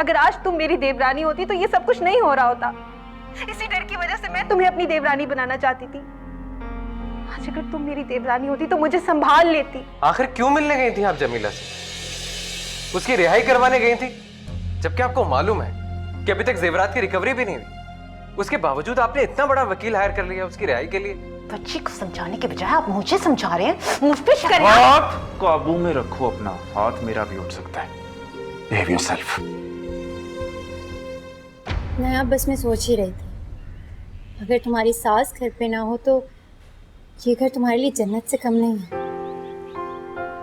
अगर आज तुम मेरी देवरानी होती तो ये सब कुछ नहीं हो रहा होता। इसी डर की वजह से मैं तुम्हें अपनी देवरानी बनाना चाहती थी। आज अगर तुम मेरी देवरानी होती तो मुझे संभाल लेती। आखिर क्यों मिलने गई थी आप जमीला से? उसकी रिहाई करवाने गई थी, जबकि आपको मालूम है कि अभी तक जेवरात की रिकवरी भी नहीं हुई। उसके बावजूद आपने इतना बड़ा वकील हायर कर लिया उसकी रिहाई के लिए। बच्ची को समझाने के बजाय आप मुझे समझा रहे हैं, मुझ पे शक। हाथ काबू में रखो अपना, हाथ मेरा भी उठ सकता है। Behave yourself. मैं आप बस में सोच ही रही थी, अगर तुम्हारी सास घर पे ना हो तो ये घर तुम्हारे लिए जन्नत से कम नहीं है।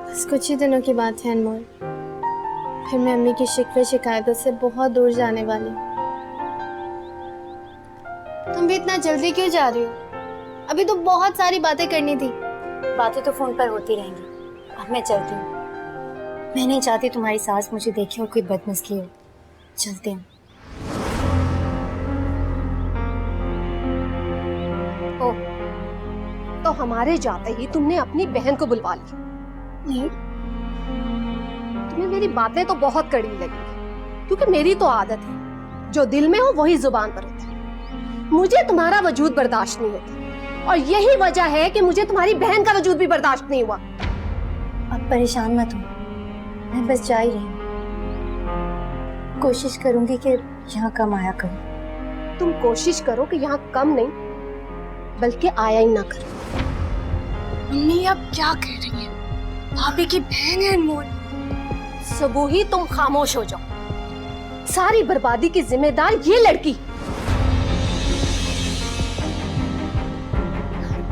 बस कुछ ही दिनों की बात है अनमोल, फिर मैं अम्मी की शिकवे शिकायतों से बहुत दूर जाने वाली हूँ। तुम भी इतना जल्दी क्यों जा रही हो? अभी तो बहुत सारी बातें करनी थी। बातें तो फोन पर होती रहेंगी, अब मैं चलती हूँ। मैं नहीं चाहती तुम्हारी सास मुझे देखे और कोई बदमज़गी हो। चलते हैं। तो हमारे जाते ही तुमने अपनी बहन को बुलवा लिया? नहीं, तुम्हें मेरी बातें तो बहुत कड़वी लगेंगी, क्योंकि मेरी तो आदत है जो दिल में हो वही जुबान पर होता है। मुझे तुम्हारा वजूद बर्दाश्त नहीं होता, और यही वजह है कि मुझे तुम्हारी बहन का वजूद भी बर्दाश्त नहीं हुआ। अब परेशान मत हो, मैं बस जा ही रही हूँ। कोशिश करूंगी कि यहाँ कम आया करूँ। तुम कोशिश करो कि यहाँ कम नहीं बल्कि आया ही ना करो। मम्मी आप क्या कह रही हैं? भाभी की बहन है अनमोल। सबू ही तुम खामोश हो जाओ। सारी बर्बादी की जिम्मेदार ये लड़की।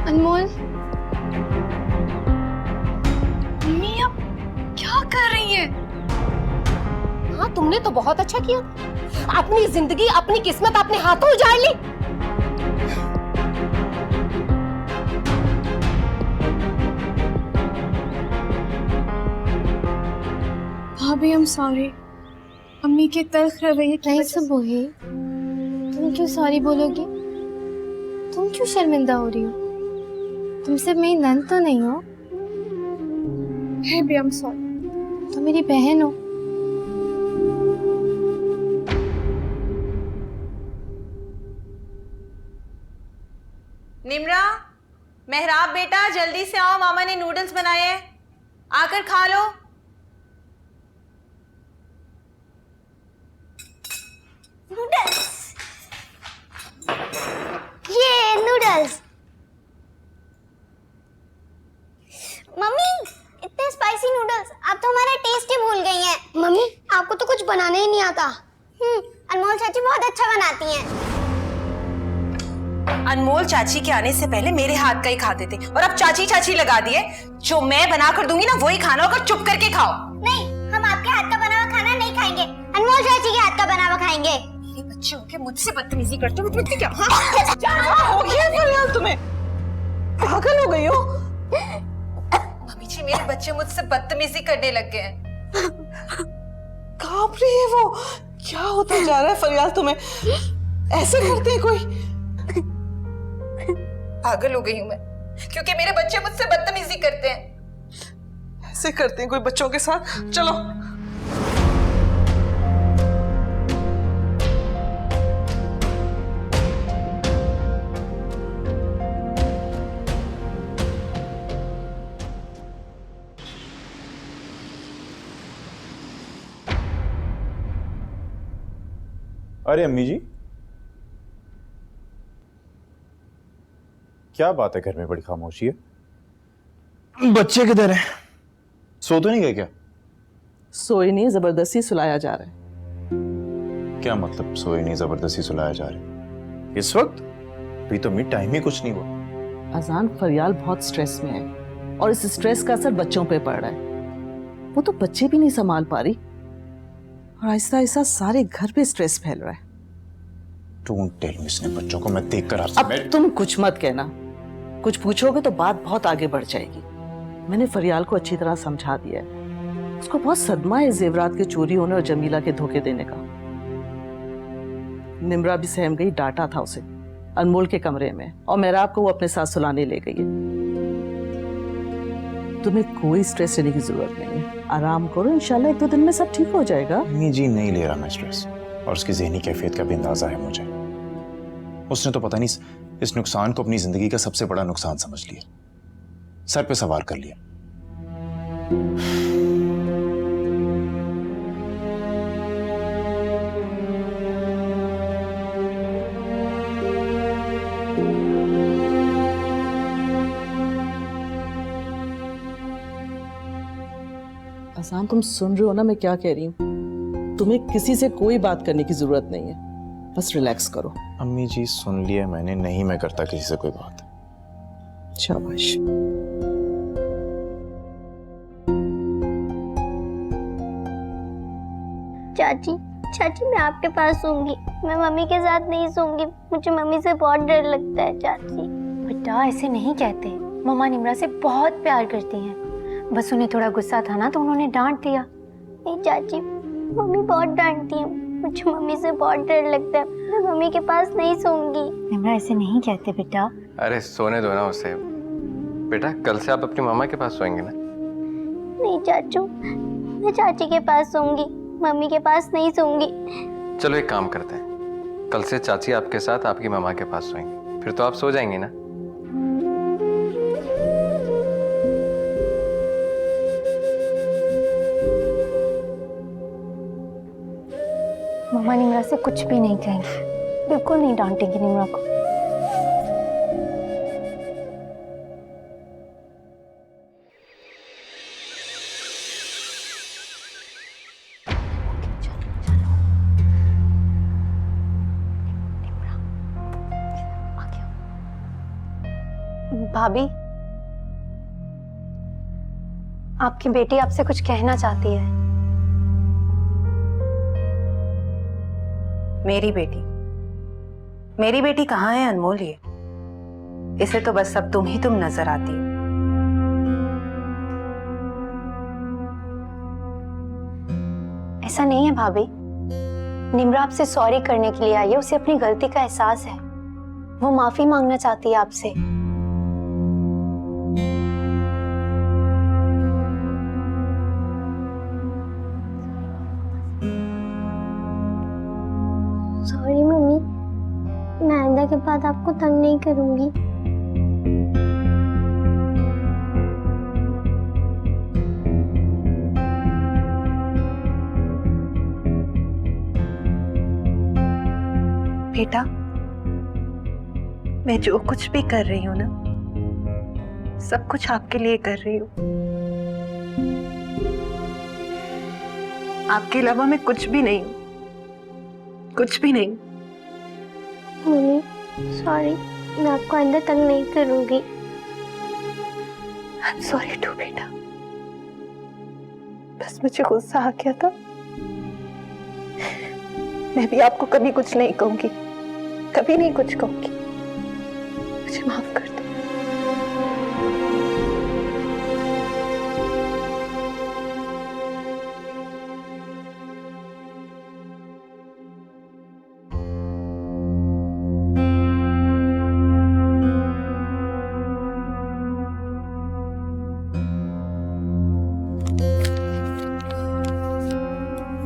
अनमोल, मम्मी आप क्या कर रही हैं? हाँ, तुमने तो बहुत अच्छा किया, अपनी जिंदगी अपनी किस्मत अपने हाथों उजाड़ ली। भाभी I'm sorry, अम्मी के तल्ख रवैये की नहीं वजह से। सब वही, तुम क्यों सॉरी बोलोगी? तुम क्यों शर्मिंदा हो रही हो? तुम सिर्फ मेरी नंद तो नहीं हो, मैं भी I'm sorry। तुम मेरी बहन हो। निम्रा, मेहराब बेटा जल्दी से आओ, मामा ने नूडल्स बनाए हैं, आकर खा लो। नूडल्स, ये नूडल्स। मम्मी इतने स्पाइसी नूडल्स, आप तो हमारा टेस्ट ही भूल गई हैं। मम्मी आपको तो कुछ बनाने ही नहीं आता। अनमोल चाची बहुत अच्छा बनाती हैं। अनमोल चाची के आने से पहले मेरे हाथ का ही खाते थे, और अब चाची चाची लगा दिए। जो मैं बना कर दूंगी ना वही खाना होगा, चुप करके खाओ। नहीं, हम आपके हाथ का बना हुआ खाना नहीं खाएंगे, अनमोल चाची के हाथ का बना हुआ खाएंगे। ये बच्चे होके मुझसे बदतमीजी करते हो, मुझे क्या हो गया फरियाल? तुम्हें पागल हो गई हो? मम्मी जी, मेरे बच्चे मुझसे बदतमीजी करने लग गए हैं। कांप रही है वो। क्या होता जा रहा है फरियाल? तुम्हें ऐसे करते हैं कोई? पागल हो गई हूं मैं, क्योंकि मेरे बच्चे मुझसे बदतमीजी करते हैं। ऐसे करते हैं कोई बच्चों के साथ? चलो। अरे अम्मी जी, क्या बात है, घर में बड़ी खामोशी है। बच्चे किधर हैं? सो तो नहीं गए क्या? सोए नहीं, जबरदस्ती सुलाया जा रहा है। क्या मतलब सोए नहीं जबरदस्ती सुलाया जा रहा है इस वक्त? अभी तो मी टाइम ही कुछ नहीं हुआ। अजान, फरियाल बहुत स्ट्रेस में है और इस स्ट्रेस का असर बच्चों पे पड़ रहा है। वो तो बच्चे भी नहीं संभाल पा रही और आहिस्ता आहिस्ता सारे घर पे स्ट्रेस फैल रहा है। डोंट टेल मी, इसने बच्चों को मैं देखकर अब तुम कुछ मत कहना, कुछ पूछोगे तो बात बहुत आगे बढ़ जाएगी। मैंने फरियाल को अच्छी तरह समझा दिया है, उसको बहुत सदमा है जेवरात के चोरी होने और जमीला के धोखे देने का। निम्रा भी सहम गई, डांटा था उसे अनमोल के कमरे में, और मेहराब को वो अपने साथ सुलाने ले गई है। तुम्हें कोई स्ट्रेस लेने की जरूरत नहीं है, आराम करो, इंशाल्लाह 1-2 दिन में सब ठीक हो जाएगा। अम्मी जी नहीं ले रहा मैं स्ट्रेस, और उसकी ज़हनी कैफियत का भी अंदाजा है मुझे। उसने तो पता नहीं इस नुकसान को अपनी जिंदगी का सबसे बड़ा नुकसान समझ लिया, सर पे सवार कर लिया। अजान, तुम सुन रहे हो ना मैं क्या कह रही हूँ? तुम्हें किसी से कोई बात करने की जरूरत नहीं है, बस रिलैक्स करो। अम्मी जी सुन लिया मैंने, नहीं मैं करता किसी से कोई बात। शाबाश। चाची चाची मैं आपके पास सोऊंगी, मैं मम्मी के साथ नहीं सोऊंगी, मुझे मम्मी से बहुत डर लगता है चाची। बेटा ऐसे नहीं कहते, मम्मा निम्रा से बहुत प्यार करती हैं, बस उन्हें थोड़ा गुस्सा था ना तो उन्होंने डांट दिया। नहीं चाची, मम्मी बहुत डांटती है, मुझे मम्मी से बहुत डर लगता है, मैं मम्मी के पास नहीं सोऊंगी। निम्रा ऐसे नहीं कहते बेटा। अरे सोने दो ना उसे बेटा, कल से आप अपनी मामा के पास सोएंगे ना। नहीं चाचू, मैं चाची के पास सोऊंगी, मम्मी के पास नहीं सोऊंगी। चलो एक काम करते हैं, कल से चाची आपके साथ आपकी मामा के पास सोएंगे, फिर तो आप सो जाएंगी ना। मम्मा निम्रा से कुछ भी नहीं कहेंगी, बिल्कुल नहीं डांटेंगी निम्रा को। भाभी, आपकी बेटी आपसे कुछ कहना चाहती है। मेरी बेटी कहाँ है अनमोल? ये इसे तो बस अब तुम नजर आती हो। ऐसा नहीं है भाभी, निम्रा आपसे सॉरी करने के लिए आई है, उसे अपनी गलती का एहसास है, वो माफी मांगना चाहती है आपसे। सॉरी मम्मी, मैं आइंदा के बाद आपको तंग नहीं करूंगी। बेटा, मैं जो कुछ भी कर रही हूँ ना, सब कुछ आपके लिए कर रही हूँ। आपके अलावा मैं कुछ भी नहीं हूँ, कुछ भी नहीं। मम्मी सॉरी, मैं आपको आइंदा तंग नहीं करूंगी। I'm sorry too बेटा, बस मुझे गुस्सा आ गया था। मैं भी आपको कभी कुछ नहीं कहूंगी, कभी नहीं कुछ कहूंगी, मुझे माफ कर दो।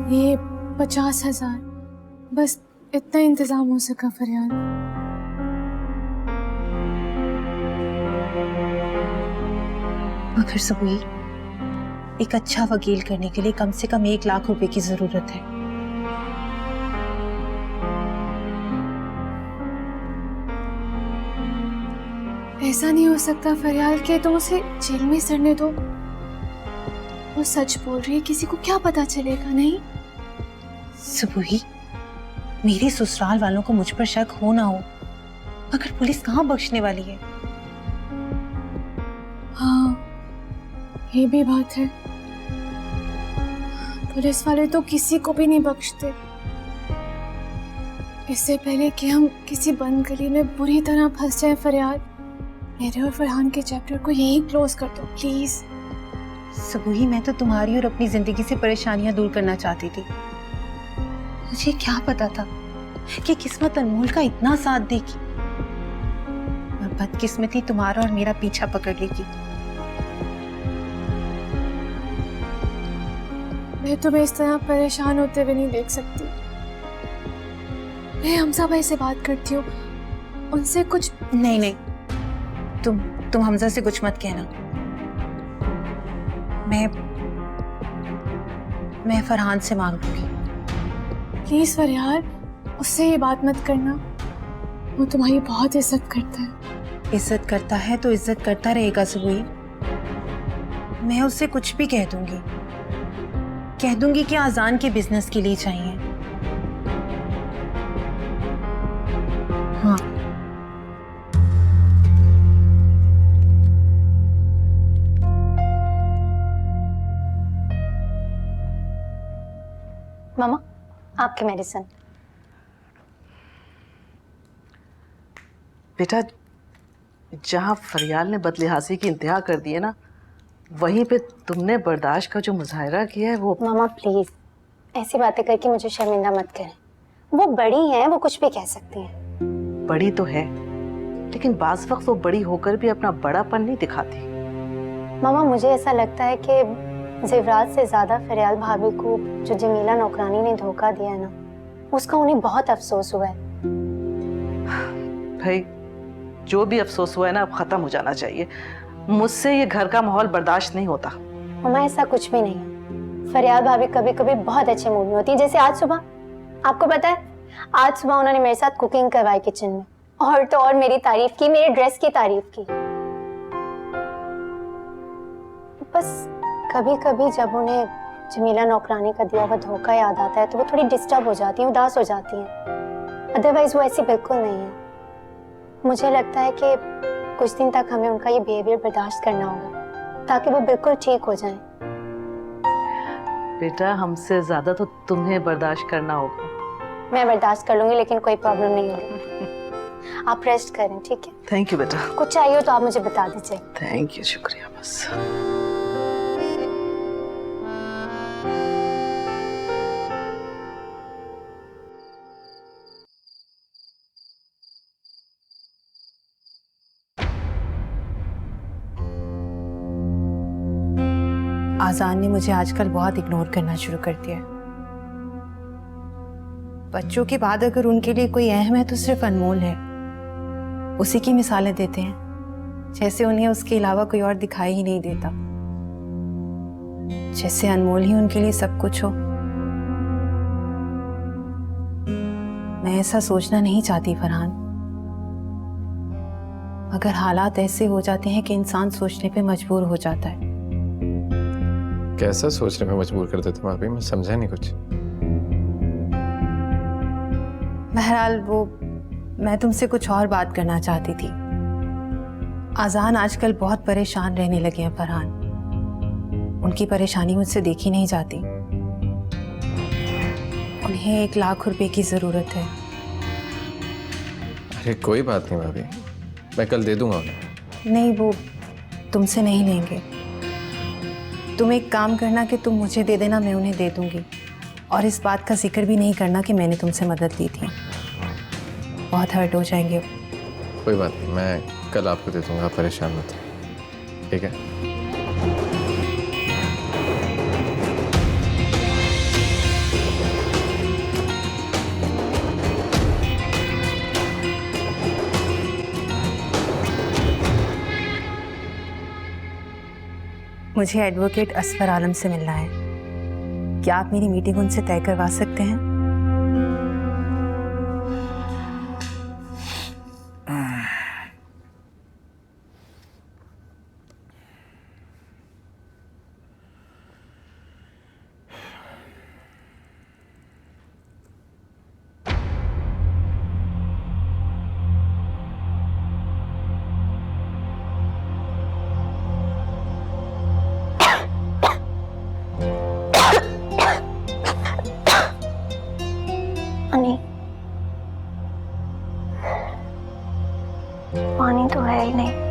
ये 50,000, बस इतना इंतजाम हो सका फरियाद। मगर सबूई, एक अच्छा वकील करने के लिए कम से कम 1 लाख रुपए की जरूरत है। ऐसा नहीं हो सकता फरियाद कि तुम उसे जेल में सड़ने दो। वो सच बोल रही है, किसी को क्या पता चलेगा? नहीं सबूई, मेरे ससुराल वालों को मुझ पर शक हो ना हो, मगर पुलिस कहाँ बख्शने वाली है। हाँ ये भी बात है, पुलिस वाले तो किसी को भी नहीं बख्शते। इससे पहले कि हम किसी बंद गली में बुरी तरह फंस जाए फरियाद, मेरे और फरहान के चैप्टर को यहीं क्लोज कर दो प्लीज। सबूही, मैं तो तुम्हारी और अपनी जिंदगी से परेशानियां दूर करना चाहती थी। मुझे क्या पता था कि किस्मत अनमोल का इतना साथ देगी और बदकिस्मती तुम्हारा और मेरा पीछा पकड़ लेगी। मैं तुम्हें इस तरह परेशान होते हुए नहीं देख सकती। मैं हमजा भाई से बात करती हूँ, उनसे कुछ। नहीं नहीं, तुम हमजा से कुछ मत कहना। मैं फरहान से मांग लूंगी। प्लीज फरियाल, उससे ये बात मत करना, वो तुम्हारी बहुत इज्जत करता है। इज्जत करता है तो इज्जत करता रहेगा सुबुई। मैं उससे कुछ भी कह दूंगी कि आजान के बिजनेस के लिए चाहिए। हाँ, मामा, आपके मेडिसिन। बेटा, जहाँ फरियाल ने बदलिहाजी की इंतहा कर दी है ना, वहीं पे तुमने बर्दाश्त का जो मुजाहरा किया है वो। मामा प्लीज, ऐसी बातें करके मुझे शर्मिंदा मत करें। वो बड़ी हैं, वो कुछ भी कह सकती हैं। बड़ी तो है, लेकिन बाज वक्त वो बड़ी होकर भी अपना बड़ापन नहीं दिखाती। मामा, मुझे ऐसा लगता है कि ज़ेवरात से ज्यादा फरियाल भाभी को जो जमीला नौकरानी ने धोखा दिया है ना, उसका उन्हें बहुत अफसोस हुआ है। भाई, जो भी अफसोस हुआ है ना, अब खत्म हो जाना चाहिए। मुझसे ये घर का माहौल बर्दाश्त नहीं होता। मामा, ऐसा कुछ भी नहीं है। फरियाल भाभी कभी कभी बहुत अच्छे मूड में होती है, जैसे आज सुबह। आपको पता है, आज सुबह उन्होंने मेरे साथ कुकिंग करवाई किचन में, और तो और मेरी तारीफ की, मेरे ड्रेस की तारीफ की। बस कभी कभी जब उन्हें जमीला नौकरानी का दिया हुआ धोखा याद आता है तो वो थोड़ी डिस्टर्ब हो जाती हैं, उदास हो जाती हैं। अदरवाइज वो ऐसी बिल्कुल नहीं है। मुझे लगता है कि कुछ दिन तक हमें उनका ये बिहेवियर बर्दाश्त करना होगा ताकि वो बिल्कुल ठीक हो जाएं। बेटा, हमसे ज्यादा तो तुम्हें बर्दाश्त करना होगा। मैं बर्दाश्त कर लूंगी, लेकिन कोई प्रॉब्लम नहीं होगी। आप रेस्ट करें, ठीक है? थैंक यू बेटा। कुछ चाहिए हो तो आप मुझे बता दीजिए। थैंक यू, शुक्रिया। बस आजान ने मुझे आजकल बहुत इग्नोर करना शुरू कर दिया है। बच्चों के बाद अगर उनके लिए कोई अहम है तो सिर्फ अनमोल है। उसी की मिसालें देते हैं, जैसे उन्हें उसके अलावा कोई और दिखाई ही नहीं देता, जैसे अनमोल ही उनके लिए सब कुछ हो। मैं ऐसा सोचना नहीं चाहती फरहान, मगर हालात ऐसे हो जाते हैं कि इंसान सोचने पे मजबूर हो जाता है। कैसा सोचने में मजबूर कर देते भाभी? मैं समझा नहीं कुछ। बहरहाल, वो मैं तुमसे कुछ और बात करना चाहती थी। आजान आजकल बहुत परेशान रहने लगे हैं फरहान। उनकी परेशानी मुझसे देखी नहीं जाती। उन्हें 1 लाख रुपए की जरूरत है। अरे कोई बात नहीं भाभी, मैं कल दे दूंगा उन्हें। नहीं, वो तुमसे नहीं लेंगे। तुम एक काम करना कि तुम मुझे दे देना, मैं उन्हें दे दूंगी। और इस बात का जिक्र भी नहीं करना कि मैंने तुमसे मदद ली थी, बहुत हर्ट हो जाएंगे। कोई बात नहीं, मैं कल आपको दे दूंगा, परेशान मत हो, ठीक है? मुझे एडवोकेट असफर आलम से मिलना है। क्या आप मेरी मीटिंग उनसे तय करवा सकते हैं? पानी तो है ही नहीं।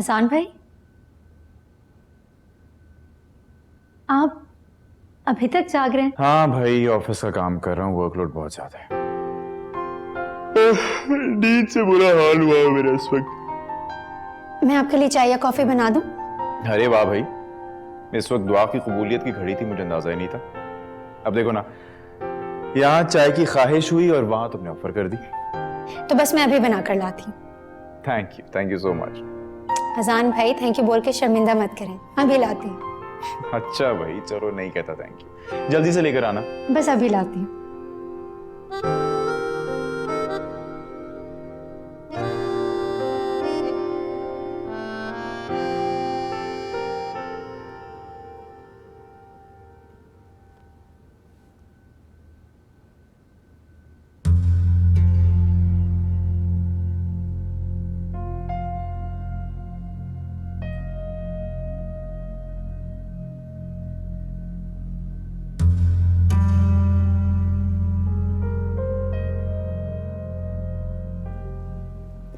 अजान भाई, आप अभी तक जाग रहे हैं? हाँ भाई, ऑफिस का काम कर रहा हूँ, वर्कलोड बहुत ज्यादा है। नींद से बुरा हाल हुआ है मेरा इस वक्त। मैं आपके लिए चाय या कॉफी बना दूं? अरे वाह भाई, इस वक्त दुआ की कबूलियत की घड़ी थी, मुझे अंदाजा ही नहीं था। अब देखो ना, यहाँ चाय की ख्वाहिश हुई और वहां तुमने ऑफर कर दी। तो बस मैं अभी बना कर लाती हूँ। Thank you so much. अजान भाई, थैंक यू बोल के शर्मिंदा मत करें, अभी लाती हूँ। अच्छा भाई, चलो नहीं कहता थैंक यू, जल्दी से लेकर आना। बस अभी लाती हूँ।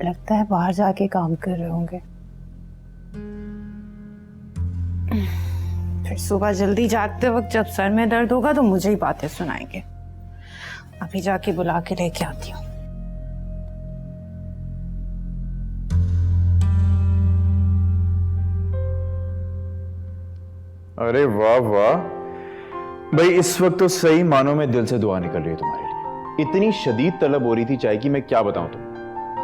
लगता है बाहर जाके काम कर रहे होंगे। फिर सुबह जल्दी जागते वक्त जब सर में दर्द होगा तो मुझे ही बातें सुनाएंगे। अभी जाके बुला के लेके आती हूँ। अरे वाह वाह भाई, इस वक्त तो सही मानों में दिल से दुआ निकल रही है तुम्हारे लिए। इतनी शदीद तलब हो रही थी चाय की, मैं क्या बताऊं तुम,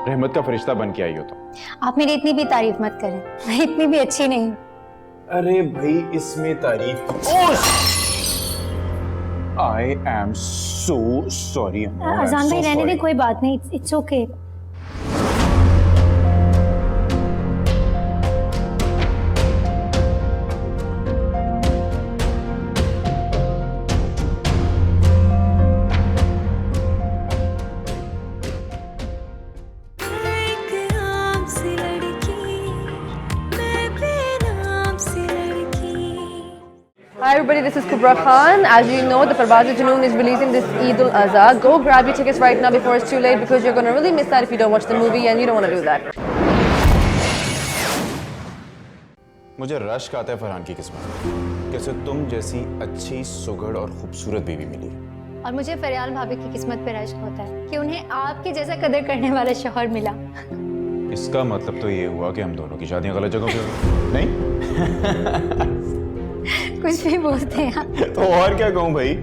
रहमत का फरिश्ता बन के आई हो तुम। आप मेरी इतनी भी तारीफ मत करें, मैं इतनी भी अच्छी नहीं हूँ। अरे भाई, इसमें तारीफ। I am so sorry. अजान भाई, रहने दे, कोई बात नहीं, it's okay. Hi everybody, this is Kubra Khan. As you know, the Parvaz Junoon is releasing this Eid al-Azha. Go grab your tickets right now before it's too late because you're going to really miss that if you don't watch the movie and you don't want to do that. मुझे रश्क आता है फरहान की किस्मत, कैसे तुम जैसी अच्छी, सुघड़ और खूबसूरत बीवी मिली है। और मुझे फरियाल भाभी की किस्मत पे रश्क होता है कि उन्हें आपकी जैसा कदर करने वाला शौहर मिला। इसका मतलब तो ये हुआ कि हम दोनों की शादियां गलत जगह पे हुई, नहीं? कुछ भी बोलते हैं आप। तो और क्या कहूँ भाई,